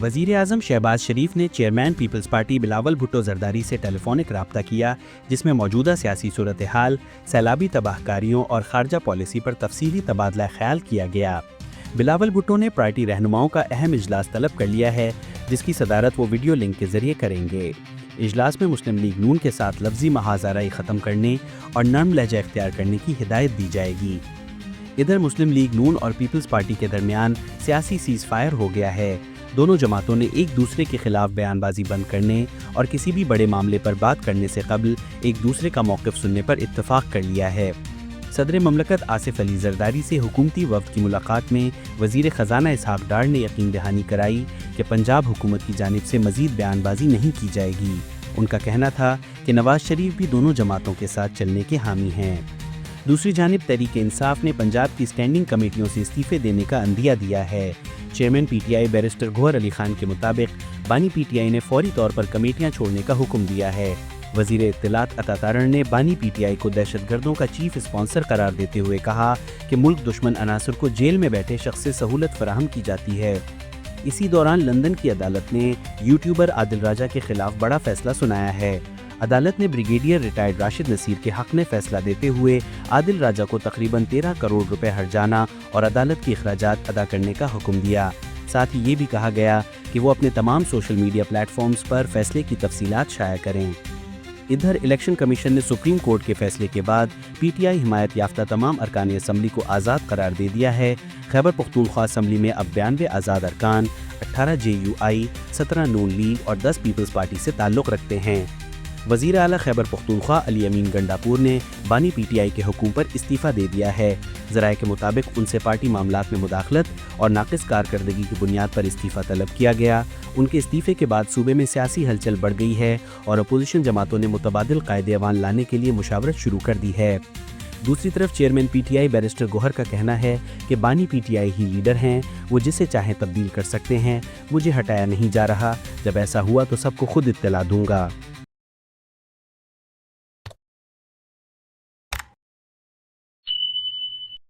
وزیر اعظم شہباز شریف نے chairman Peoples Party Bilawal Bhutto Zardari سے ٹیلی فونک رابطہ کیا، جس میں موجودہ سیاسی صورتحال، سیلابی تباہ کاریوں اور خارجہ پالیسی پر تفصیلی تبادلہ خیال کیا گیا۔ بلاول بھٹو نے پارٹی رہنماؤں کا اہم اجلاس طلب کر لیا ہے، جس کی صدارت وہ ویڈیو لنک کے ذریعے کریں گے۔ اجلاس میں مسلم لیگ نون کے ساتھ لفظی محاذ آرائی ختم کرنے اور نرم لہجہ اختیار کرنے کی ہدایت دی جائے گی۔ ادھر مسلم لیگ نون اور پیپلز پارٹی کے درمیان سیاسی سیز فائر ہو گیا ہے۔ دونوں جماعتوں نے ایک دوسرے کے خلاف بیان بازی بند کرنے اور کسی بھی بڑے معاملے پر بات کرنے سے قبل ایک دوسرے کا موقف سننے پر اتفاق کر لیا ہے۔ صدر مملکت آصف علی زرداری سے حکومتی وفد کی ملاقات میں وزیر خزانہ اسحاق ڈار نے یقین دہانی کرائی کہ پنجاب حکومت کی جانب سے مزید بیان بازی نہیں کی جائے گی۔ ان کا کہنا تھا کہ نواز شریف بھی دونوں جماعتوں کے ساتھ چلنے کے حامی ہیں۔ دوسری جانب تحریک انصاف نے پنجاب کی اسٹینڈنگ کمیٹیوں سے استعفے دینے کا عندیہ دیا ہے۔ Chairman P T I barrister Gohar Ali Khan کے مطابق بانی پی ٹی آئی نے فوری طور پر کمیٹیاں چھوڑنے کا حکم دیا ہے۔ وزیر اطلاعات عطا تارڑ نے بانی پی ٹی آئی کو دہشت گردوں کا چیف اسپانسر قرار دیتے ہوئے کہا کہ ملک دشمن عناصر کو جیل میں بیٹھے شخص سے سہولت فراہم کی جاتی ہے۔ اسی دوران لندن کی عدالت نے یوٹیوبر عادل راجہ کے خلاف بڑا فیصلہ سنایا ہے۔ عدالت نے بریگیڈیئر ریٹائرڈ راشد نصیر کے حق میں فیصلہ دیتے ہوئے عادل راجہ کو تقریباً 13 کروڑ روپے ہرجانہ اور عدالت کے اخراجات ادا کرنے کا حکم دیا۔ ساتھ ہی یہ بھی کہا گیا کہ وہ اپنے تمام سوشل میڈیا پلیٹ فارمز پر فیصلے کی تفصیلات شائع کریں۔ ادھر الیکشن کمیشن نے سپریم کورٹ کے فیصلے کے بعد پی ٹی آئی حمایت یافتہ تمام ارکان اسمبلی کو آزاد قرار دے دیا ہے۔ خیبر پختونخوا اسمبلی میں اب 92 آزاد ارکان 18 جے یو آئی، 17 نون لیگ اور 10 پیپلز پارٹی سے تعلق رکھتے ہیں۔ وزیر اعلیٰ خیبر پختونخوا علی امین گنڈاپور نے بانی پی ٹی آئی کے حکم پر استعفیٰ دے دیا ہے۔ ذرائع کے مطابق ان سے پارٹی معاملات میں مداخلت اور ناقص کارکردگی کی بنیاد پر استعفیٰ طلب کیا گیا۔ ان کے استعفے کے بعد صوبے میں سیاسی ہلچل بڑھ گئی ہے اور اپوزیشن جماعتوں نے متبادل قائد ایوان لانے کے لیے مشاورت شروع کر دی ہے۔ دوسری طرف chairman P T I barrister Gohar کا کہنا ہے کہ بانی پی ٹی آئی ہی لیڈر ہیں، وہ جسے چاہیں تبدیل کر سکتے ہیں، مجھے ہٹایا نہیں جا رہا، جب ایسا ہوا تو سب کو خود اطلاع دوں گا۔